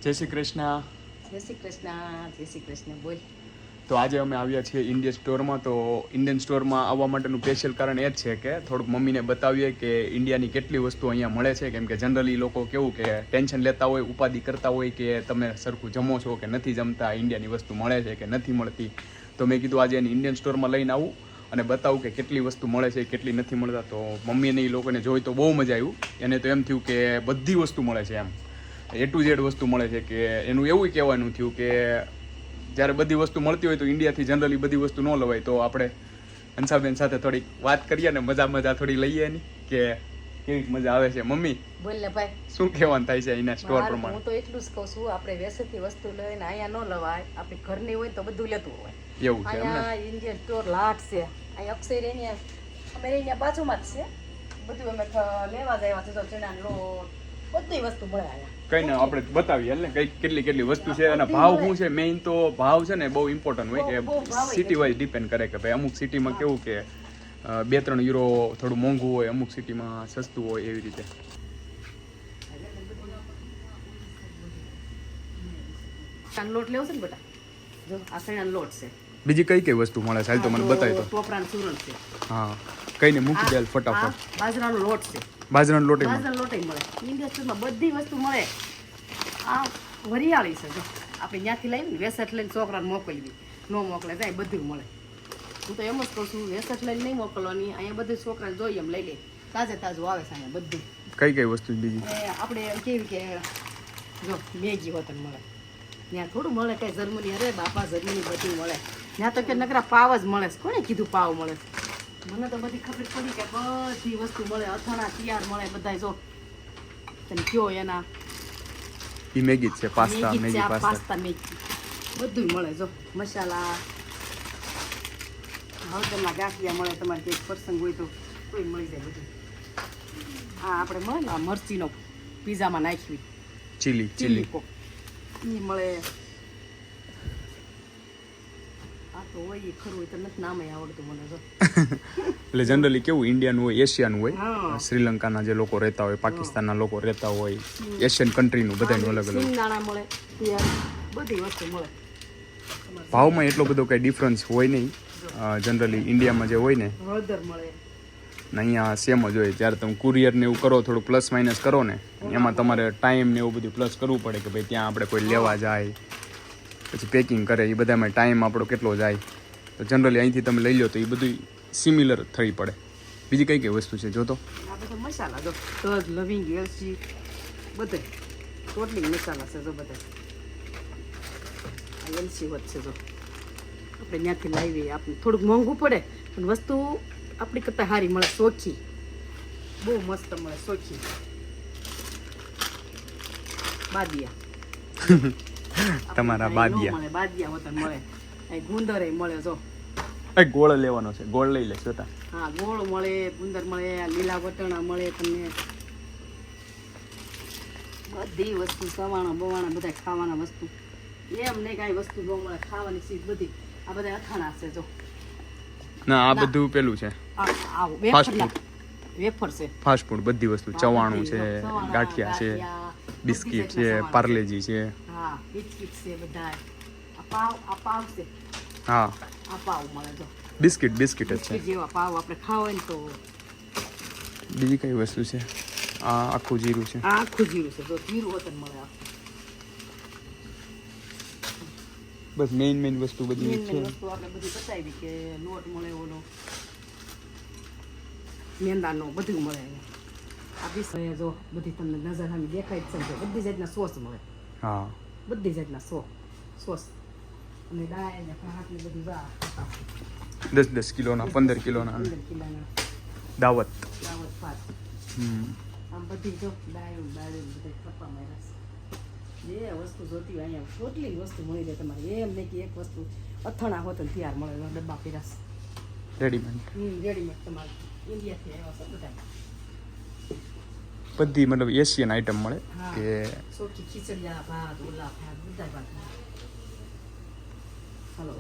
જય શ્રી કૃષ્ણ. જય શ્રી કૃષ્ણ. જય શ્રી કૃષ્ણ. બોલ. તો આજે અમે આવ્યા છીએ ઇન્ડિયન સ્ટોરમાં. તો ઇન્ડિયન સ્ટોરમાં આવવા માટેનું સ્પેશિયલ કારણ એ જ છે કે થોડુંક મમ્મીને બતાવીએ કે ઇન્ડિયાની કેટલી વસ્તુ અહીંયા મળે છે. કેમ કે જનરલી લોકો કેવું કે ટેન્શન લેતા હોય, ઉપાધિ કરતા હોય કે તમે સરખું જમો છો કે નથી જમતા, ઇન્ડિયાની વસ્તુ મળે છે કે નથી મળતી. તો મેં કીધું આજે એને ઇન્ડિયન સ્ટોરમાં લઈને આવું અને બતાવું કે કેટલી વસ્તુ મળે છે, કેટલી નથી મળતા. તો મમ્મીને એ લોકોને જોઈ તો બહુ મજા આવ્યું. એને તો એમ થયું કે બધી વસ્તુ મળે છે, એમ A to Z વસ્તુ મળે છે. કે એનું એવું કહેવાનું થયું કે જ્યારે બધી વસ્તુ મળતી હોય તો ઇન્ડિયાથી જનરલી બધી વસ્તુ ન લવાય. તો આપણે હંસાબેન સાથે થોડીક વાત કરીએ ને મજા થોડી લઈએ એની કે કેવી મજા આવે છે. મમ્મી બોલ ને ભાઈ, શું કહેવાનું થાય છે એના સ્ટોર પ્રમાણે? હું તો એટલું જ કહું છું, આપણે વેસેથી વસ્તુ લઈને અહીંયા ન લવાય. આપણે ઘરની હોય તો બધું લેતું હોય. એવું છે અહીંયા ઇન્ડિયન સ્ટોર લાટ છે. અહીંયા અક્ષય અહીંયા અમે અહીંયા બાજુમાં જ છે. બધું અમે લેવા જ આવ્યા છે. તો ચણાનો લોટ બધી વસ્તુ મળે અહીંયા. કઈ ને આપણે બતાવીએ એટલે કઈ કેટલી વસ્તુ છે અને ભાવ શું છે. મેઇન તો ભાવ છે ને બહુ ઇમ્પોર્ટન્ટ હોય કે સિટી વાઇઝ ડિપેન્ડ કરે કે ભાઈ અમુક સિટીમાં કેવું કે 2-3 યુરો થોડું મોંઘું હોય, અમુક સિટીમાં સસ્તું હોય, એવી રીતે. લોટ લેવો છે ને બેટા, જો આ ચણાનો લોટ છે. બીજી કઈ વસ્તુ મળે છે? હાલ તો મને બતાવી દો. ટોપરાનું ચૂરણ છે. હા, કઈ ને મૂકી દે ફટાફટ. બાજરાનો લોટ છે. બાજરાનો લોટ મળે. ઇન્ડિયન સ્ટોરમાં બધી વસ્તુ મળે. આ વરિયાળી છે. જો આપણે ત્યાંથી લઈને વેસટ લઈને છોકરાને મોકલી દી, ન મોકલે જાય બધું મળે. હું તો એમ જ કહું છું, વેસટ લઈને નહીં મોકલવાની. અહીંયા બધું છોકરાને જોઈએ એમ લઈ લે. તાજું આવે છે અહીંયા બધું. કઈ વસ્તુ બીજી આપણે કેવી કે જો મેગી હોતન મળે. ત્યાં થોડું મળે કઈ જર્મની, અરે બાપા જર્મની બધું મળે. ત્યાં તો કે નકરા પાવ જ મળે છે. કોને કીધું પાવ મળે છે? મને તો બધી ખબર પડી કે બધી વસ્તુ મળે. અથાણા તૈયાર મળે બધા. જો તમે કયો એના ઈ મેગી છે, પાસ્તા મેગી બધું મળે. જો મસાલા, હળદરના ગાંઠિયા મળે. તમારે કંઈક પ્રસંગ હોય તો કોઈ મળી જાય બધું. આ આપણે મળે ને મરચીનો પીઝામાં નાખવી ચીલી કોક ઈ મળે. આ તો હોય એ ખરું હોય તો નથી નામે આવડતું મને. જો એટલે જનરલી કેવું ઇન્ડિયન હોય, એશિયન હોય, શ્રીલંકાના જે લોકો રહેતા હોય, પાકિસ્તાનના લોકો રહેતા હોય, એશિયન કન્ટ્રીનું બધાનું અલગ અલગ સિંગદાણા મળે. બધી વસ્તુ મળે. ભાવમાં એટલો બધો કઈ ડિફરન્સ હોય નહીં. જનરલી ઇન્ડિયામાં જે હોય ને હળદર મળે ને અહીંયા સેમ જ હોય. જ્યારે તમે કુરિયર ને એવું કરો, થોડું પ્લસ માઇનસ કરો ને, એમાં તમારે ટાઈમ ને એવું બધું પ્લસ કરવું પડે કે ભાઈ ત્યાં આપણે કોઈ લેવા જાય, પછી પેકિંગ કરે, એ બધામાં ટાઈમ આપણો કેટલો જાય. તો જનરલી અહીંથી તમે લઈ લો તો એ બધું સિમિલર થઈ પડે. બીજી કઈ વસ્તુ છે જો તો? આ બધા મસાલા જો તજ, લવિંગ, એલચી બધે ટોટલી મસાલા છે. જો બધા આ એલચી વધ છે. જો આપણે ત્યાંથી લાવીએ, આપણે થોડુંક મોંઘું પડે પણ વસ્તુ આપણી કરતાં સારી મળે. ચોખ્ખી બહુ મસ્ત મળે. ચોખ્ખી બાદિયા તમારા બાદિયા વતન મળે. અહીં ગુંદરે મળે. જો ગોળ લેવાનો છે, ગોળ લઈ લે છોટા. હા, ગોળ મળે, ગુંદર મળે, લીલા વટણા મળે. તમને બધી વસ્તુ સવાણા બવાણા બધા ખાવાના વસ્તુ. એમ નહીં કાંઈ વસ્તુ ન મળે ખાવાની ચીજ બધી. આ બધા અથાણા છે. જો ના, આ બધું પેલું છે વેફર છે, ફાસ્ટ ફૂડ બધી વસ્તુ. ચવાણું છે, ગાંઠિયા છે, બિસ્કિટ છે, પાર્લેજી છે. હા, બિસ્કિટ છે બધા. આ પાવ છે. હા, આ પાવ મળે. જો બિસ્કિટ જ છે. જેવા પાવ આપણે ખાવા ને તો. બીજી કઈ વસ્તુ છે? આ આખું જીરું છે. આ આખું જીરું છે. તો જીરું વતન મળે. બસ મેઇન વસ્તુ બધી છે. વસ્તુ આપણે બધી બતાવી કે લોટ મળે, ઓલો મેંદાનો બધું મળે. આ બીસ જો બધી તમને નજર સામે દેખાય જ છે. બધી જાતના સોસ મળે. હા, બધી જાતના સોસ અને દાળ ને ભાત ને બધું. 10 કિલોના, 15 કિલોના દાવત ભાત. આમ બધી જો દાળ બધા કપા માર્યા છે. જે વસ્તુ જોતી હોય અહીંયા ટોટલી વસ્તુ મળી જાય તમારે. એમ નહીં કે એક વસ્તુ અથાણા હોત ને તૈયાર મળે. ડબ્બા પીરાશ રેડીમેડ તમારે ઇન્ડિયાથી આવ્યા છે બધા. બધી મતલબ એશિયન આઈટમ મળે કે ચોખ્ખી ખીચડિયા ભાત, ઓલા ભાત બધા ભાત. હાલો.